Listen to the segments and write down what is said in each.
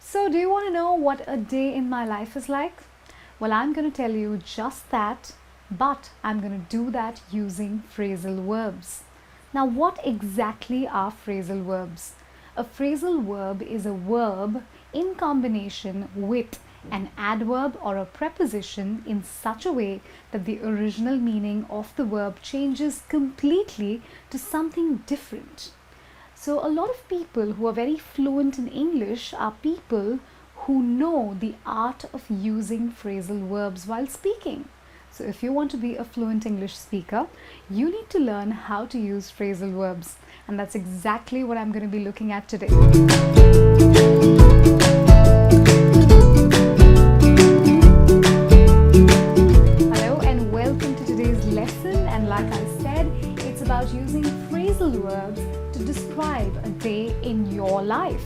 So, do you want to know what a day in my life is like? Well, I'm going to tell you just that, but I'm going to do that using phrasal verbs. Now, what exactly are phrasal verbs? A phrasal verb is a verb in combination with an adverb or a preposition in such a way that the original meaning of the verb changes completely to something different. So, a lot of people who are very fluent in English are people who know the art of using phrasal verbs while speaking. So, if you want to be a fluent English speaker, you need to learn how to use phrasal verbs. And that's exactly what I'm going to be looking at today. Hello and welcome to today's lesson. And like I said, it's about using phrasal verbs to describe a day in your life.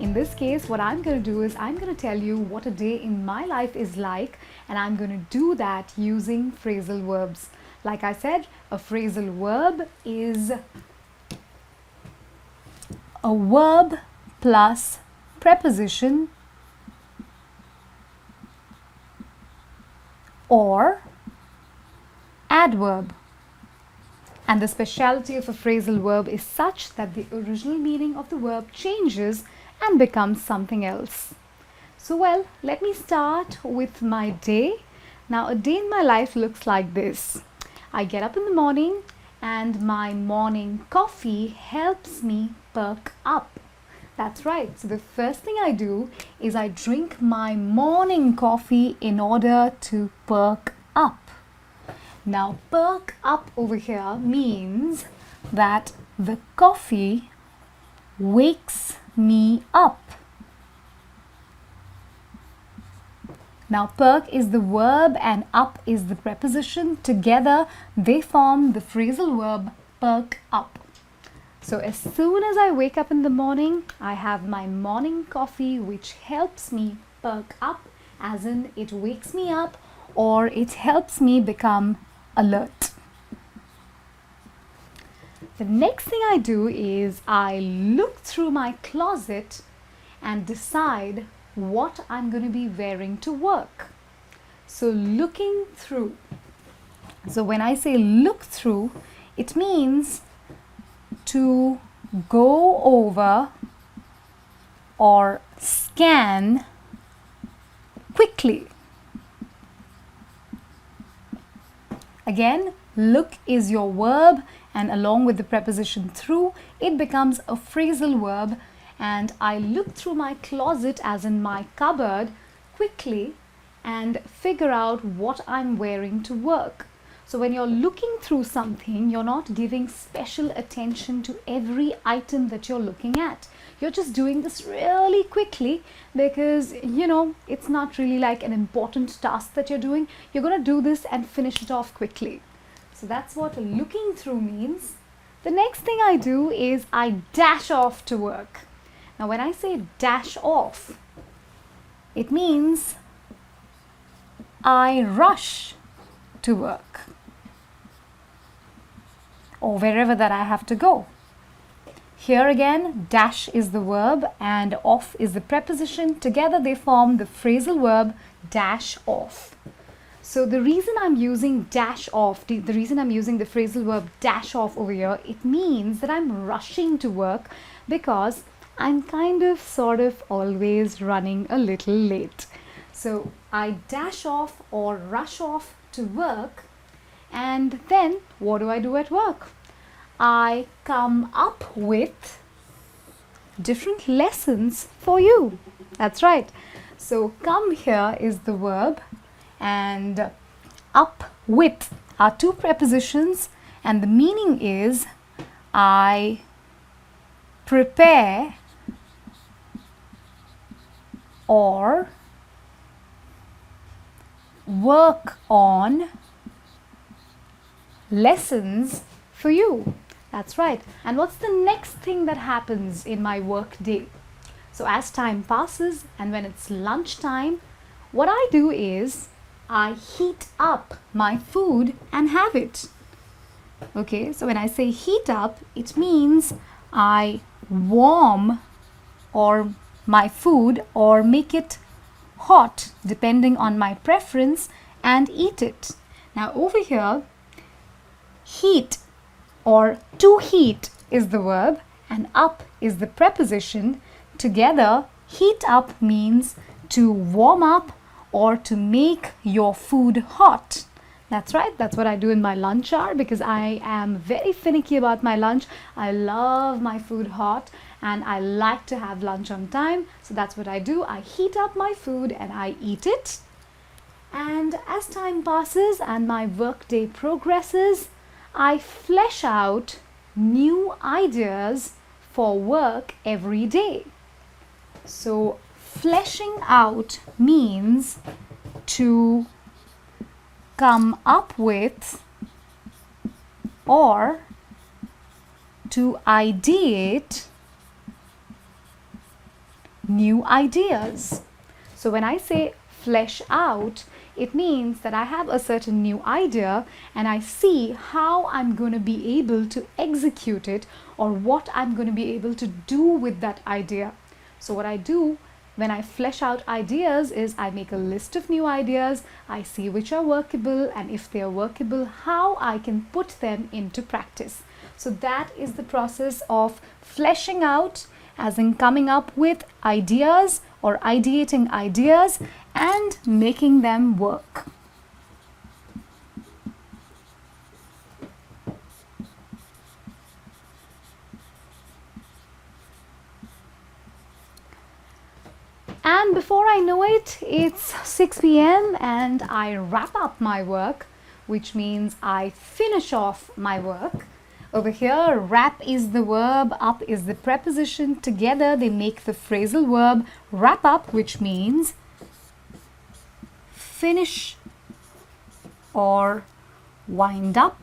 In this case, what I'm going to do is I'm going to tell you what a day in my life is like, and I'm going to do that using phrasal verbs. Like I said, a phrasal verb is a verb plus preposition or adverb. And the speciality of a phrasal verb is such that the original meaning of the verb changes and becomes something else. So, well, let me start with my day. Now, a day in my life looks like this. I get up in the morning and my morning coffee helps me perk up. That's right. So, the first thing I do is I drink my morning coffee in order to perk up. Now, perk up over here means that the coffee wakes me up. Now, perk is the verb and up is the preposition. Together, they form the phrasal verb perk up. So, as soon as I wake up in the morning, I have my morning coffee, which helps me perk up, as in it wakes me up or it helps me become alert. The next thing I do is I look through my closet and decide what I'm going to be wearing to work. So, looking through. So, when I say look through, it means to go over or scan quickly. Again, look is your verb, and along with the preposition through, it becomes a phrasal verb. And I look through my closet, as in my cupboard, quickly and figure out what I'm wearing to work. So when you're looking through something, you're not giving special attention to every item that you're looking at. You're just doing this really quickly because, it's not really like an important task that you're doing. You're going to do this and finish it off quickly. So that's what looking through means. The next thing I do is I dash off to work. Now, when I say dash off, it means I rush to work or wherever that I have to go. Here again, dash is the verb and off is the preposition. Together they form the phrasal verb dash off. So the reason I'm using dash off, the reason I'm using the phrasal verb dash off over here, it means that I'm rushing to work because I'm sort of always running a little late. So I dash off or rush off to work, and then what do I do at work? I come up with different lessons for you. That's right. So come here is the verb and up with are two prepositions, and the meaning is I prepare or work on lessons for you. That's right. And what's the next thing that happens in my work day? So as time passes and when it's lunchtime, what I do is I heat up my food and have it. Okay, so when I say heat up, it means I warm or my food or make it hot depending on my preference and eat it. Now over here, heat or to heat is the verb and up is the preposition. Together, heat up means to warm up or to make your food hot. That's right, that's what I do in my lunch hour because I am very finicky about my lunch. I love my food hot and I like to have lunch on time. So that's what I do. I heat up my food and I eat it. And as time passes and my workday progresses, I flesh out new ideas for work every day. So fleshing out means to come up with or to ideate new ideas. So when I say flesh out, it means that I have a certain new idea and I see how I'm going to be able to execute it or what I'm going to be able to do with that idea. So what I do when I flesh out ideas is I make a list of new ideas, I see which are workable, and if they are workable, how I can put them into practice. So that is the process of fleshing out, as in coming up with ideas or ideating ideas and making them work. And before I know it, it's 6 p.m. and I wrap up my work, which means I finish off my work. Over here, wrap is the verb, up is the preposition. Together, they make the phrasal verb wrap up, which means finish or wind up.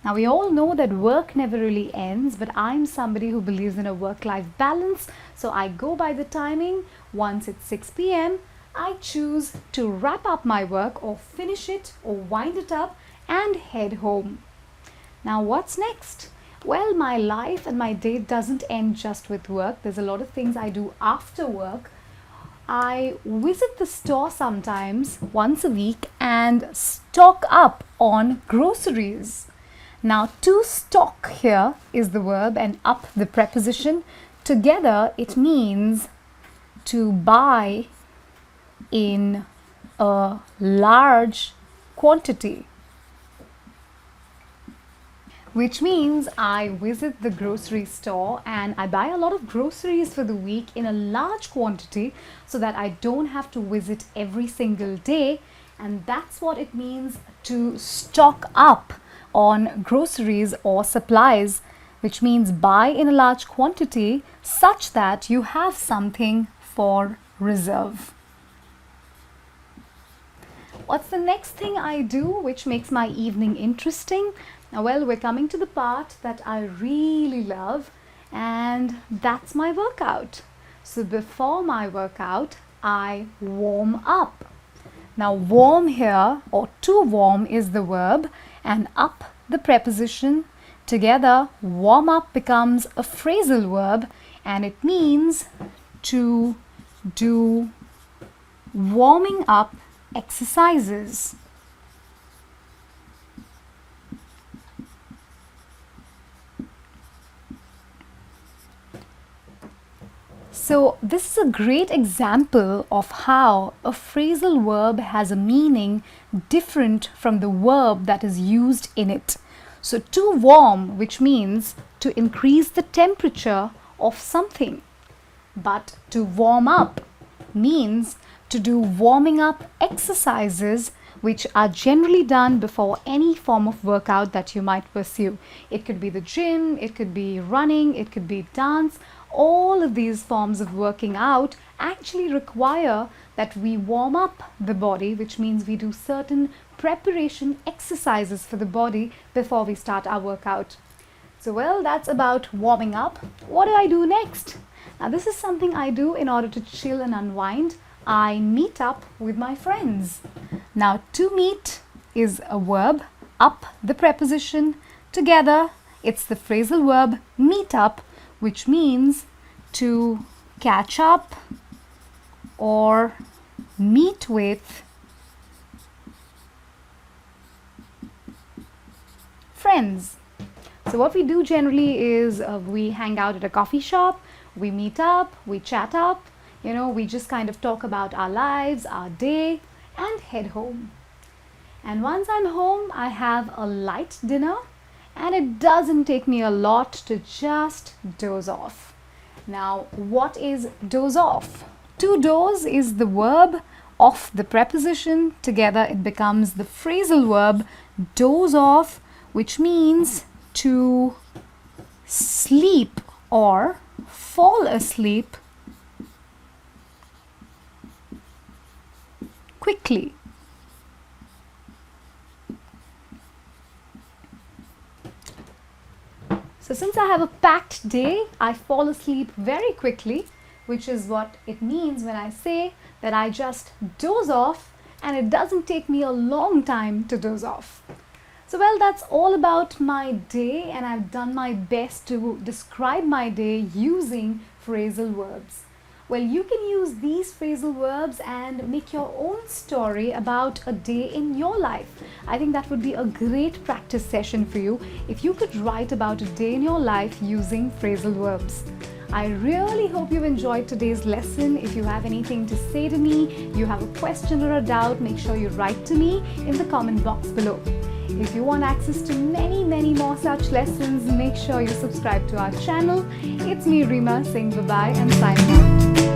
Now, we all know that work never really ends, but I'm somebody who believes in a work-life balance. So I go by the timing. Once it's 6 p.m., I choose to wrap up my work or finish it or wind it up and head home. Now, what's next? Well, my life and my day doesn't end just with work. There's a lot of things I do after work. I visit the store sometimes once a week and stock up on groceries. Now, to stock here is the verb and up the preposition. Together, it means to buy in a large quantity, which means I visit the grocery store and I buy a lot of groceries for the week in a large quantity so that I don't have to visit every single day. And that's what it means to stock up on groceries or supplies, which means buy in a large quantity such that you have something for reserve. What's the next thing I do which makes my evening interesting? Now, well, we're coming to the part that I really love, and that's my workout. So before my workout, I warm up. Now, warm here or to warm is the verb and up the preposition. Together, warm up becomes a phrasal verb and it means to do warming up exercises. So this is a great example of how a phrasal verb has a meaning different from the verb that is used in it. So to warm, which means to increase the temperature of something. But to warm up means to do warming up exercises which are generally done before any form of workout that you might pursue. It could be the gym, it could be running, it could be dance. All of these forms of working out actually require that we warm up the body, which means we do certain preparation exercises for the body before we start our workout. So, well, that's about warming up. What do I do next? Now, this is something I do in order to chill and unwind. I meet up with my friends. Now, to meet is a verb, up the preposition. Together, it's the phrasal verb meet up, which means to catch up or meet with friends. So what we do generally is we hang out at a coffee shop, we meet up, we chat up, we just kind of talk about our lives, our day, and head home. And once I'm home, I have a light dinner, and it doesn't take me a lot to just doze off. Now, what is doze off? To doze is the verb, off the preposition. Together it becomes the phrasal verb doze off, which means to sleep or fall asleep quickly. So since I have a packed day, I fall asleep very quickly, which is what it means when I say that I just doze off and it doesn't take me a long time to doze off. So well, that's all about my day, and I've done my best to describe my day using phrasal verbs. Well, you can use these phrasal verbs and make your own story about a day in your life. I think that would be a great practice session for you if you could write about a day in your life using phrasal verbs. I really hope you've enjoyed today's lesson. If you have anything to say to me, you have a question or a doubt, make sure you write to me in the comment box below. If you want access to many more such lessons, make sure you subscribe to our channel. It's me, Rima, saying bye-bye and signing out.